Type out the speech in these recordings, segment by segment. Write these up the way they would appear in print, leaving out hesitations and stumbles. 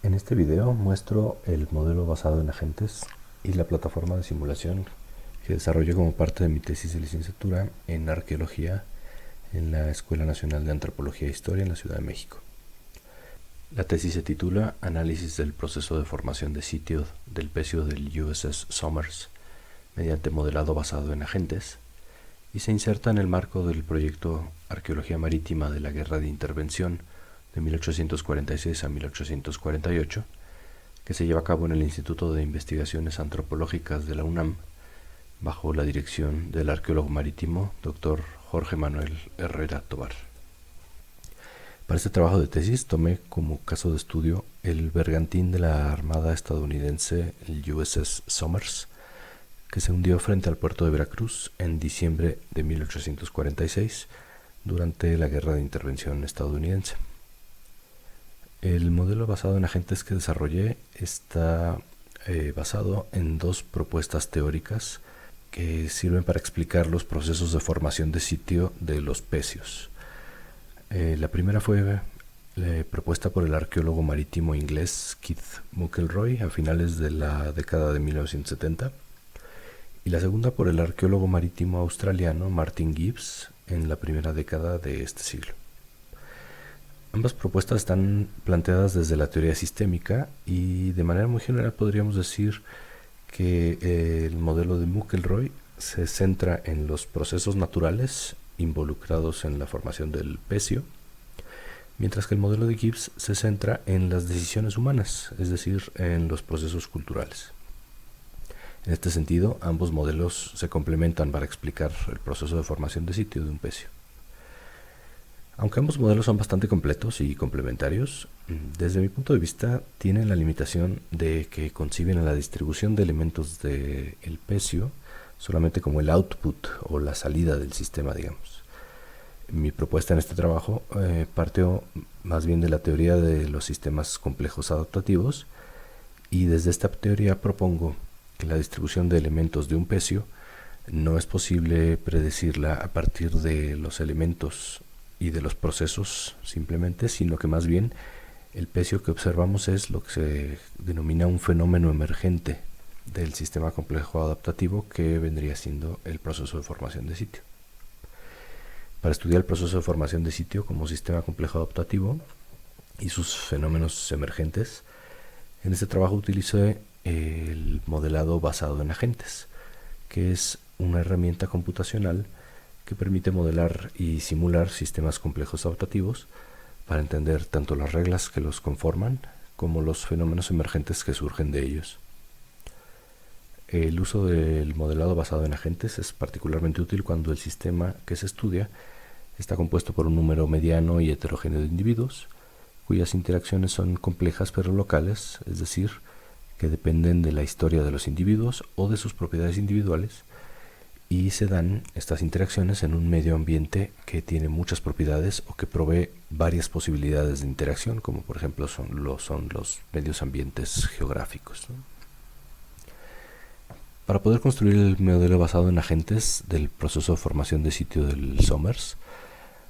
En este video muestro el modelo basado en agentes y la plataforma de simulación que desarrollé como parte de mi tesis de licenciatura en arqueología en la Escuela Nacional de Antropología e Historia en la Ciudad de México. La tesis se titula Análisis del proceso de formación de sitio del pecio del USS Somers mediante modelado basado en agentes y se inserta en el marco del proyecto Arqueología Marítima de la Guerra de Intervención de 1846 a 1848, que se lleva a cabo en el Instituto de Investigaciones Antropológicas de la UNAM, bajo la dirección del arqueólogo marítimo Dr. Jorge Manuel Herrera Tobar. Para este trabajo de tesis tomé como caso de estudio el bergantín de la Armada estadounidense, el USS Somers, que se hundió frente al puerto de Veracruz en diciembre de 1846 durante la Guerra de Intervención estadounidense. El modelo basado en agentes que desarrollé está basado en dos propuestas teóricas que sirven para explicar los procesos de formación de sitio de los pecios. La primera fue propuesta por el arqueólogo marítimo inglés Keith Muckleroy a finales de la década de 1970 y la segunda por el arqueólogo marítimo australiano Martin Gibbs en la primera década de este siglo. Ambas propuestas están planteadas desde la teoría sistémica y de manera muy general podríamos decir que el modelo de Muckleroy se centra en los procesos naturales involucrados en la formación del pecio, mientras que el modelo de Gibbs se centra en las decisiones humanas, es decir, en los procesos culturales. En este sentido, ambos modelos se complementan para explicar el proceso de formación de sitio de un pecio. Aunque ambos modelos son bastante completos y complementarios, desde mi punto de vista tienen la limitación de que conciben a la distribución de elementos del pecio solamente como el output o la salida del sistema, digamos. Mi propuesta en este trabajo partió más bien de la teoría de los sistemas complejos adaptativos y desde esta teoría propongo que la distribución de elementos de un pecio no es posible predecirla a partir de los elementos y de los procesos simplemente, sino que más bien el pecio que observamos es lo que se denomina un fenómeno emergente del sistema complejo adaptativo que vendría siendo el proceso de formación de sitio. Para estudiar el proceso de formación de sitio como sistema complejo adaptativo y sus fenómenos emergentes, en este trabajo utilicé el modelado basado en agentes, que es una herramienta computacional que permite modelar y simular sistemas complejos adaptativos para entender tanto las reglas que los conforman como los fenómenos emergentes que surgen de ellos. El uso del modelado basado en agentes es particularmente útil cuando el sistema que se estudia está compuesto por un número mediano y heterogéneo de individuos, cuyas interacciones son complejas pero locales, es decir, que dependen de la historia de los individuos o de sus propiedades individuales, y se dan estas interacciones en un medio ambiente que tiene muchas propiedades o que provee varias posibilidades de interacción, como por ejemplo son los medios ambientes geográficos, ¿no? Para poder construir el modelo basado en agentes del proceso de formación de sitio del Somers,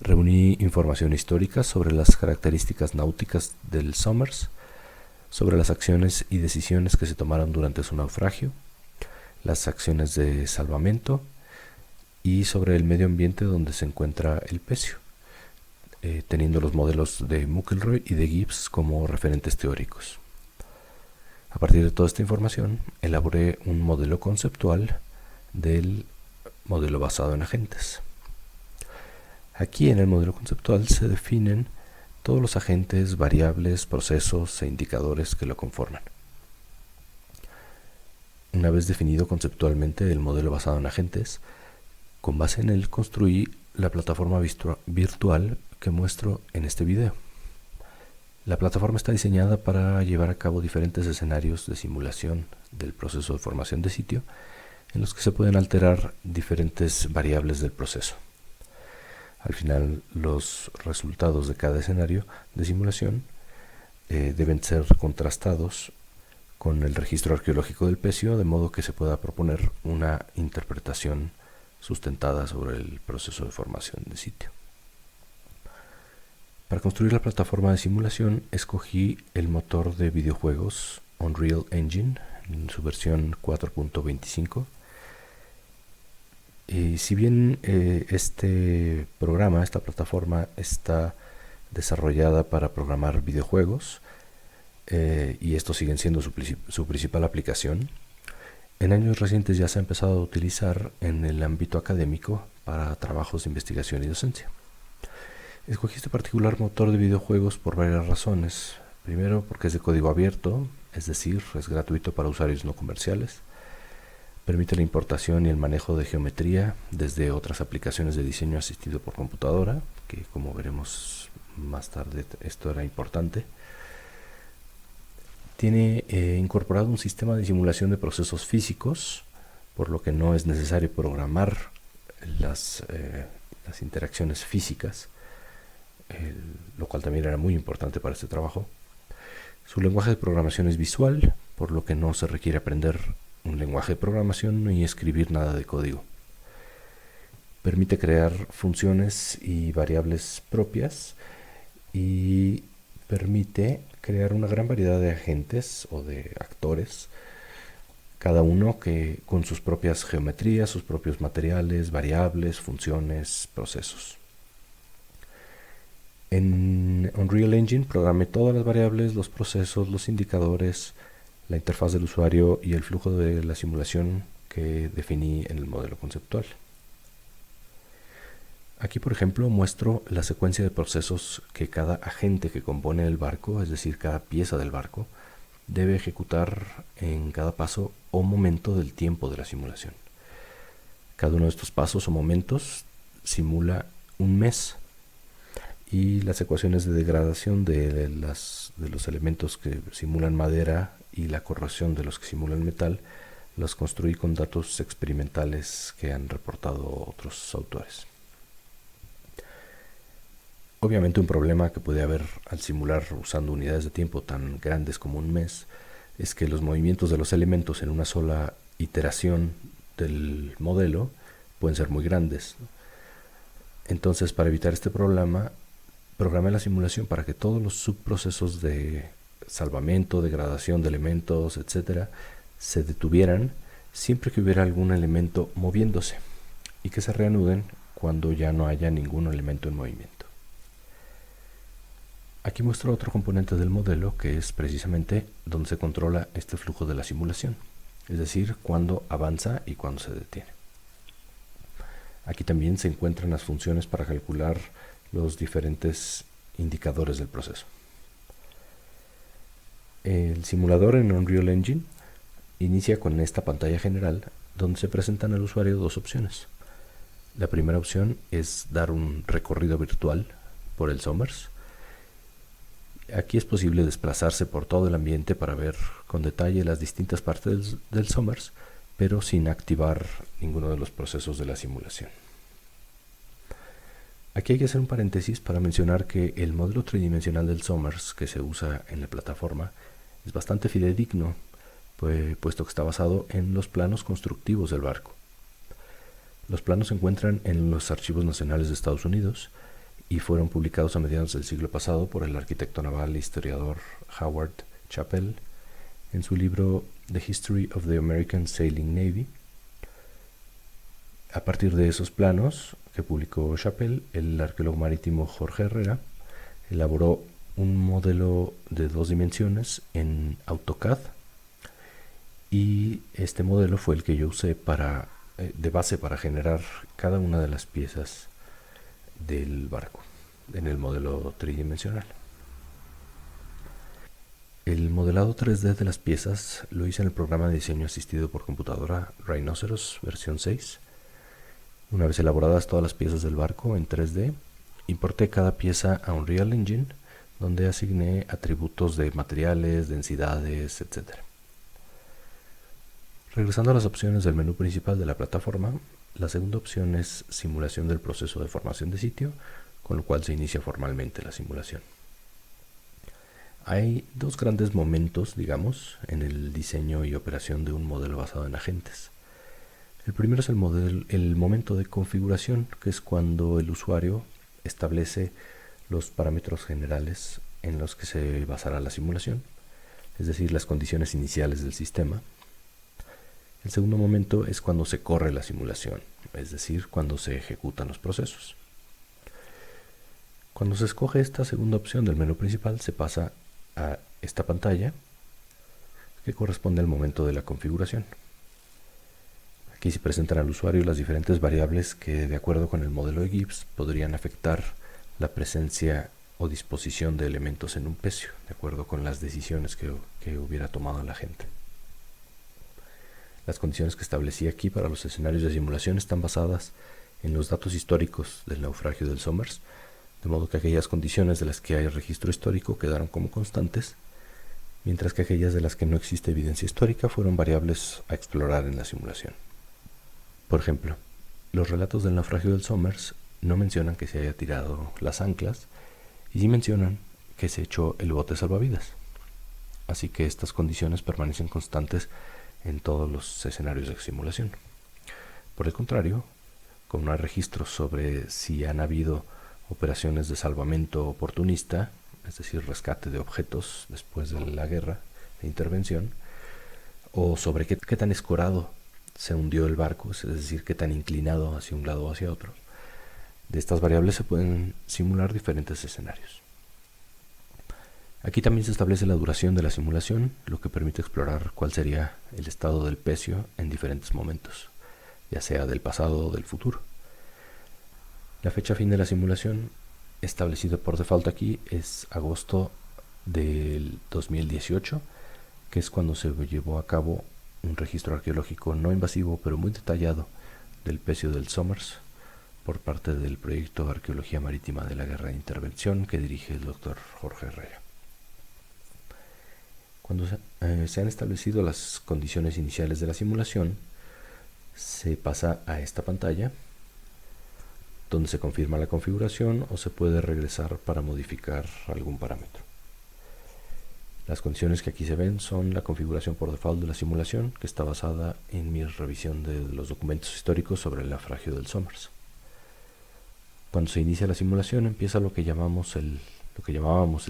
reuní información histórica sobre las características náuticas del Somers, sobre las acciones y decisiones que se tomaron durante su naufragio, las acciones de salvamento y sobre el medio ambiente donde se encuentra el pecio, teniendo los modelos de Muckleroy y de Gibbs como referentes teóricos. A partir de toda esta información, elaboré un modelo conceptual del modelo basado en agentes. Aquí en el modelo conceptual se definen todos los agentes, variables, procesos e indicadores que lo conforman. Una vez definido conceptualmente el modelo basado en agentes, con base en él construí la plataforma virtual que muestro en este video. La plataforma está diseñada para llevar a cabo diferentes escenarios de simulación del proceso de formación de sitio en los que se pueden alterar diferentes variables del proceso. Al final, los resultados de cada escenario de simulación deben ser contrastados con el registro arqueológico del pecio, de modo que se pueda proponer una interpretación sustentada sobre el proceso de formación de sitio. Para construir la plataforma de simulación escogí el motor de videojuegos Unreal Engine en su versión 4.25. Y si bien este programa, esta plataforma está desarrollada para programar videojuegos, y estos siguen siendo su principal aplicación, en años recientes ya se ha empezado a utilizar en el ámbito académico para trabajos de investigación y docencia. Escogí este particular motor de videojuegos por varias razones. Primero, porque es de código abierto, es decir, es gratuito para usuarios no comerciales. Permite la importación y el manejo de geometría desde otras aplicaciones de diseño asistido por computadora, que como veremos más tarde esto era importante. Tiene incorporado un sistema de simulación de procesos físicos, por lo que no es necesario programar las interacciones físicas, lo cual también era muy importante para este trabajo. Su lenguaje de programación es visual, por lo que no se requiere aprender un lenguaje de programación ni escribir nada de código. Permite crear funciones y variables propias y permite crear una gran variedad de agentes o de actores, cada uno que con sus propias geometrías, sus propios materiales, variables, funciones, procesos. En Unreal Engine programé todas las variables, los procesos, los indicadores, la interfaz del usuario y el flujo de la simulación que definí en el modelo conceptual. Aquí, por ejemplo, muestro la secuencia de procesos que cada agente que compone el barco, es decir, cada pieza del barco, debe ejecutar en cada paso o momento del tiempo de la simulación. Cada uno de estos pasos o momentos simula un mes, y las ecuaciones de degradación de los elementos que simulan madera y la corrosión de los que simulan metal los construí con datos experimentales que han reportado otros autores. Obviamente un problema que puede haber al simular usando unidades de tiempo tan grandes como un mes es que los movimientos de los elementos en una sola iteración del modelo pueden ser muy grandes. Entonces, para evitar este problema, programé la simulación para que todos los subprocesos de salvamento, degradación de elementos, etc., se detuvieran siempre que hubiera algún elemento moviéndose y que se reanuden cuando ya no haya ningún elemento en movimiento. Aquí muestro otro componente del modelo que es precisamente donde se controla este flujo de la simulación, es decir, cuándo avanza y cuándo se detiene. Aquí también se encuentran las funciones para calcular los diferentes indicadores del proceso. El simulador en Unreal Engine inicia con esta pantalla general donde se presentan al usuario dos opciones. La primera opción es dar un recorrido virtual por el Somers. Aquí es posible desplazarse por todo el ambiente para ver con detalle las distintas partes del Somers, pero sin activar ninguno de los procesos de la simulación. Aquí hay que hacer un paréntesis para mencionar que el modelo tridimensional del Somers que se usa en la plataforma es bastante fidedigno, puesto que está basado en los planos constructivos del barco. Los planos se encuentran en los archivos nacionales de Estados Unidos y fueron publicados a mediados del siglo pasado por el arquitecto naval e historiador Howard Chappell en su libro The History of the American Sailing Navy. A partir de esos planos que publicó Chappell, el arqueólogo marítimo Jorge Herrera elaboró un modelo de 2 dimensiones en AutoCAD, y este modelo fue el que yo usé de base para generar cada una de las piezas del barco en el modelo tridimensional. El modelado 3D de las piezas lo hice en el programa de diseño asistido por computadora Rhinoceros versión 6. Una vez elaboradas todas las piezas del barco en 3D, importé cada pieza a Unreal Engine, donde asigné atributos de materiales, densidades, etc. Regresando a las opciones del menú principal de la plataforma, la segunda opción es simulación del proceso de formación de sitio, con lo cual se inicia formalmente la simulación. Hay dos grandes momentos, digamos, en el diseño y operación de un modelo basado en agentes. El primero es el momento de configuración, que es cuando el usuario establece los parámetros generales en los que se basará la simulación, es decir, las condiciones iniciales del sistema. El segundo momento es cuando se corre la simulación, es decir, cuando se ejecutan los procesos. Cuando se escoge esta segunda opción del menú principal, se pasa a esta pantalla que corresponde al momento de la configuración. Aquí se presentan al usuario las diferentes variables que, de acuerdo con el modelo de Gibbs, podrían afectar la presencia o disposición de elementos en un pecio, de acuerdo con las decisiones que hubiera tomado la gente. Las condiciones que establecí aquí para los escenarios de simulación están basadas en los datos históricos del naufragio del Somers, de modo que aquellas condiciones de las que hay registro histórico quedaron como constantes, mientras que aquellas de las que no existe evidencia histórica fueron variables a explorar en la simulación. Por ejemplo, los relatos del naufragio del Somers no mencionan que se haya tirado las anclas y sí mencionan que se echó el bote salvavidas. Así que estas condiciones permanecen constantes en todos los escenarios de simulación. Por el contrario, como no hay registros sobre si han habido operaciones de salvamento oportunista, es decir, rescate de objetos después de la guerra, de intervención, o sobre qué tan escorado se hundió el barco, es decir, qué tan inclinado hacia un lado o hacia otro. De estas variables se pueden simular diferentes escenarios. Aquí también se establece la duración de la simulación, lo que permite explorar cuál sería el estado del pecio en diferentes momentos, ya sea del pasado o del futuro. La fecha fin de la simulación, establecida por default aquí, es agosto del 2018, que es cuando se llevó a cabo un registro arqueológico no invasivo, pero muy detallado del pecio del Somers por parte del proyecto Arqueología Marítima de la Guerra de Intervención que dirige el Dr. Jorge Herrera. Cuando se han establecido las condiciones iniciales de la simulación, se pasa a esta pantalla, donde se confirma la configuración o se puede regresar para modificar algún parámetro. Las condiciones que aquí se ven son la configuración por default de la simulación, que está basada en mi revisión de los documentos históricos sobre el naufragio del Somers. Cuando se inicia la simulación empieza lo que llamábamos el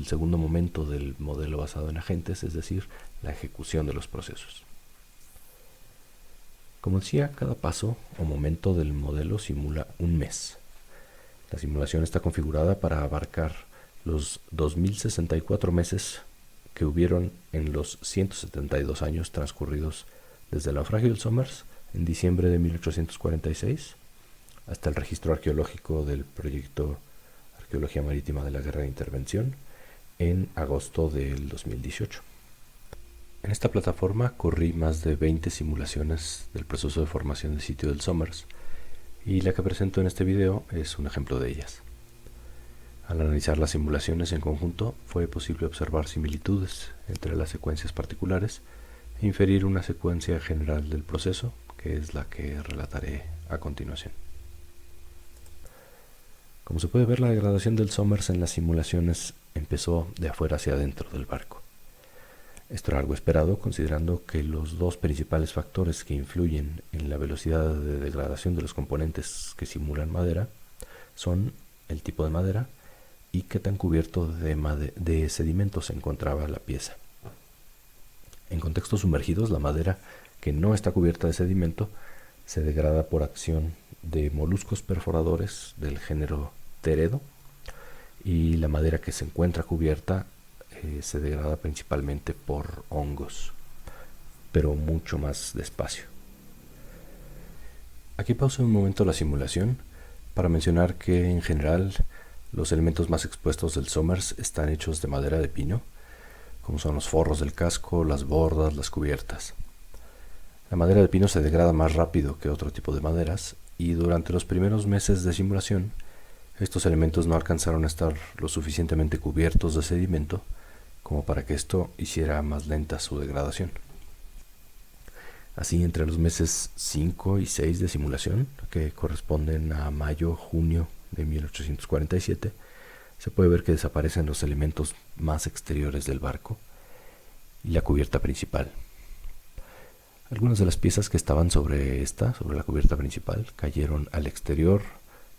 segundo momento del modelo basado en agentes, es decir, la ejecución de los procesos. Como decía, cada paso o momento del modelo simula un mes. La simulación está configurada para abarcar los 2064 meses que hubieron en los 172 años transcurridos desde el naufragio del Somers en diciembre de 1846 hasta el registro arqueológico del proyecto Arqueología Marítima de la Guerra de Intervención en agosto del 2018. En esta plataforma corrí más de 20 simulaciones del proceso de formación del sitio del Somers y la que presento en este video es un ejemplo de ellas. Al analizar las simulaciones en conjunto fue posible observar similitudes entre las secuencias particulares e inferir una secuencia general del proceso, que es la que relataré a continuación. Como se puede ver, la degradación del Somers en las simulaciones empezó de afuera hacia adentro del barco. Esto era algo esperado, considerando que los dos principales factores que influyen en la velocidad de degradación de los componentes que simulan madera son el tipo de madera y qué tan cubierto de sedimento se encontraba la pieza. En contextos sumergidos, la madera que no está cubierta de sedimento se degrada por acción de moluscos perforadores del género Teredo, y la madera que se encuentra cubierta se degrada principalmente por hongos, pero mucho más despacio. Aquí pauso un momento la simulación para mencionar que en general los elementos más expuestos del Somers están hechos de madera de pino, como son los forros del casco, las bordas, las cubiertas. La madera de pino se degrada más rápido que otro tipo de maderas y durante los primeros meses de simulación estos elementos no alcanzaron a estar lo suficientemente cubiertos de sedimento como para que esto hiciera más lenta su degradación. Así, entre los meses 5 y 6 de simulación, que corresponden a mayo-junio de 1847, se puede ver que desaparecen los elementos más exteriores del barco y la cubierta principal. Algunas de las piezas que estaban sobre la cubierta principal cayeron al exterior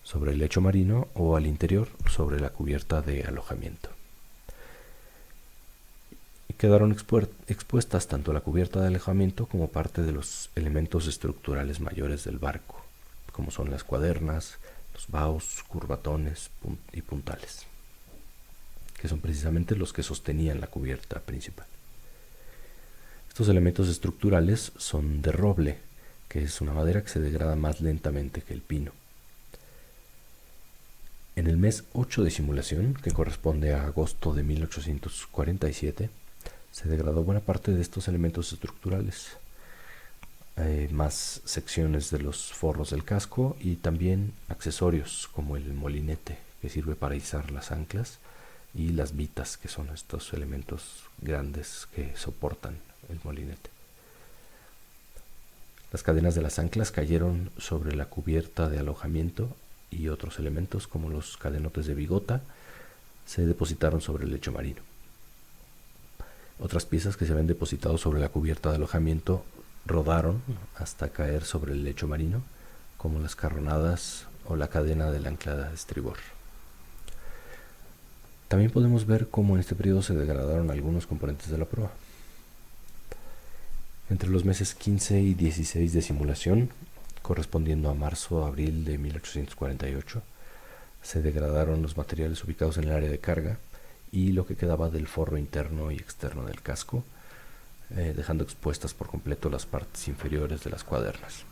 sobre el lecho marino o al interior sobre la cubierta de alojamiento. Y quedaron expuestas tanto la cubierta de alojamiento como parte de los elementos estructurales mayores del barco, como son las cuadernas, los baos, curbatones y puntales, que son precisamente los que sostenían la cubierta principal. Estos elementos estructurales son de roble, que es una madera que se degrada más lentamente que el pino. En el mes 8 de simulación, que corresponde a agosto de 1847, se degradó buena parte de estos elementos estructurales, más secciones de los forros del casco y también accesorios como el molinete, que sirve para izar las anclas, y las vitas, que son estos elementos grandes que soportan el molinete. Las cadenas de las anclas cayeron sobre la cubierta de alojamiento y otros elementos como los cadenotes de bigota se depositaron sobre el lecho marino. Otras piezas que se habían depositado sobre la cubierta de alojamiento rodaron hasta caer sobre el lecho marino, como las carronadas o la cadena del ancla de estribor. También podemos ver cómo en este periodo se degradaron algunos componentes de la proa. Entre los meses 15 y 16 de simulación, correspondiendo a marzo-abril de 1848, se degradaron los materiales ubicados en el área de carga y lo que quedaba del forro interno y externo del casco, dejando expuestas por completo las partes inferiores de las cuadernas.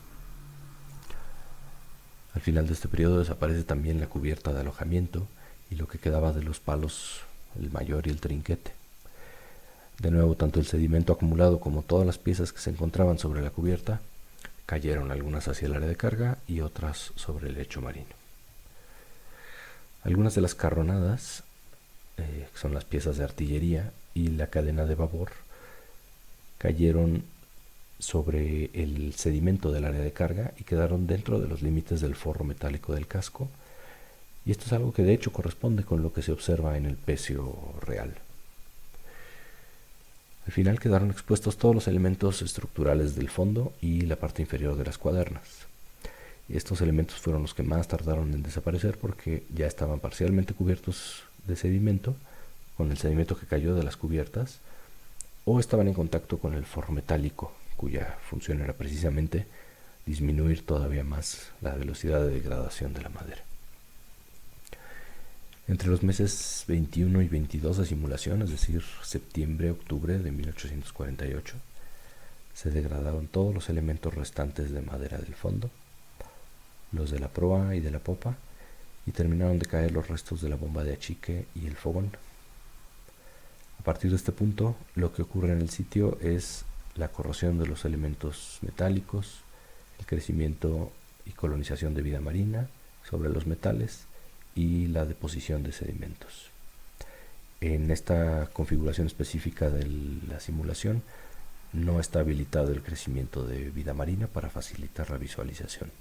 Al final de este periodo desaparece también la cubierta de alojamiento y lo que quedaba de los palos, el mayor y el trinquete. De nuevo, tanto el sedimento acumulado como todas las piezas que se encontraban sobre la cubierta cayeron, algunas hacia el área de carga y otras sobre el lecho marino. Algunas de las carronadas, que son las piezas de artillería, y la cadena de babor cayeron sobre el sedimento del área de carga y quedaron dentro de los límites del forro metálico del casco, y esto es algo que de hecho corresponde con lo que se observa en el pecio real. Al final quedaron expuestos todos los elementos estructurales del fondo y la parte inferior de las cuadernas. Y estos elementos fueron los que más tardaron en desaparecer porque ya estaban parcialmente cubiertos de sedimento, con el sedimento que cayó de las cubiertas, o estaban en contacto con el forro metálico, cuya función era precisamente disminuir todavía más la velocidad de degradación de la madera. Entre los meses 21 y 22 de simulación, es decir, septiembre-octubre de 1848, se degradaron todos los elementos restantes de madera del fondo, los de la proa y de la popa, y terminaron de caer los restos de la bomba de achique y el fogón. A partir de este punto, lo que ocurre en el sitio es la corrosión de los elementos metálicos, el crecimiento y colonización de vida marina sobre los metales y la deposición de sedimentos. En esta configuración específica de la simulación no está habilitado el crecimiento de vida marina para facilitar la visualización.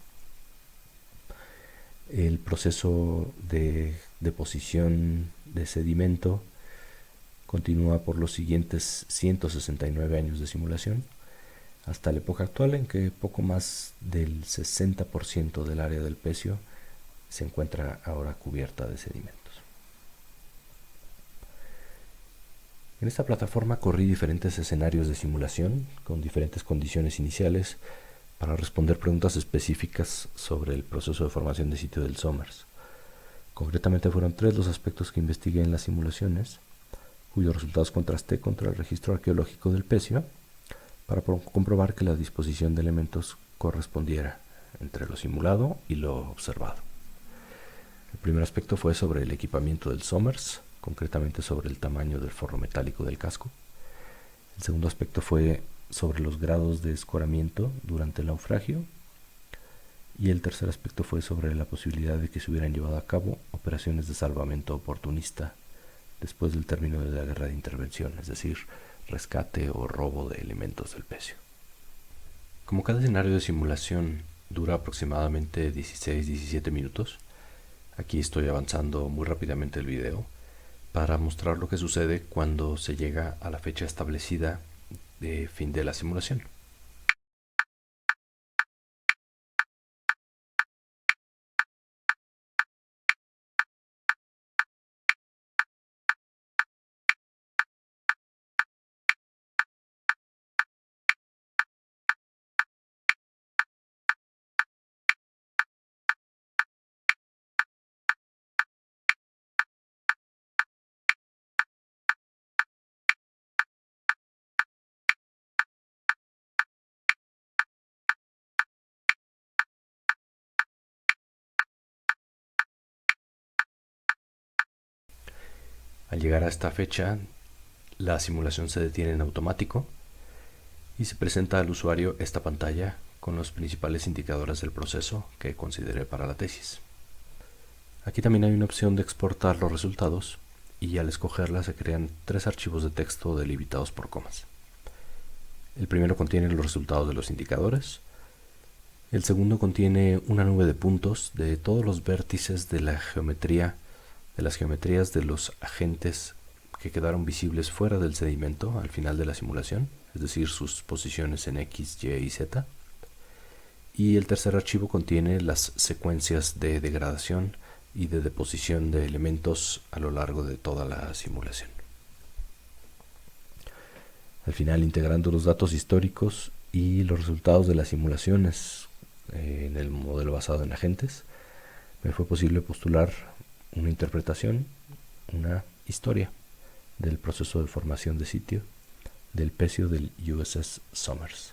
El proceso de deposición de sedimento continúa por los siguientes 169 años de simulación, hasta la época actual en que poco más del 60% del área del pecio se encuentra ahora cubierta de sedimentos. En esta plataforma corrí diferentes escenarios de simulación con diferentes condiciones iniciales para responder preguntas específicas sobre el proceso de formación de sitio del Somers. Concretamente fueron 3 los aspectos que investigué en las simulaciones, cuyos resultados contrasté contra el registro arqueológico del pecio para comprobar que la disposición de elementos correspondiera entre lo simulado y lo observado. El primer aspecto fue sobre el equipamiento del Somers, concretamente sobre el tamaño del forro metálico del casco. El segundo aspecto fue sobre los grados de escoramiento durante el naufragio. Y el tercer aspecto fue sobre la posibilidad de que se hubieran llevado a cabo operaciones de salvamento oportunista después del término de la guerra de intervención, es decir, rescate o robo de elementos del pecio. Como cada escenario de simulación dura aproximadamente 16-17 minutos, aquí estoy avanzando muy rápidamente el video para mostrar lo que sucede cuando se llega a la fecha establecida de fin de la simulación. Al llegar a esta fecha, la simulación se detiene en automático y se presenta al usuario esta pantalla con los principales indicadores del proceso que consideré para la tesis. Aquí también hay una opción de exportar los resultados y al escogerla se crean 3 archivos de texto delimitados por comas. El primero contiene los resultados de los indicadores. El segundo contiene una nube de puntos de todos los vértices de la geometría, de las geometrías de los agentes que quedaron visibles fuera del sedimento al final de la simulación, es decir, sus posiciones en X, Y y Z. Y el tercer archivo contiene las secuencias de degradación y de deposición de elementos a lo largo de toda la simulación. Al final, integrando los datos históricos y los resultados de las simulaciones en el modelo basado en agentes, me fue posible postular una interpretación, una historia del proceso de formación de sitio del pecio del USS Somers.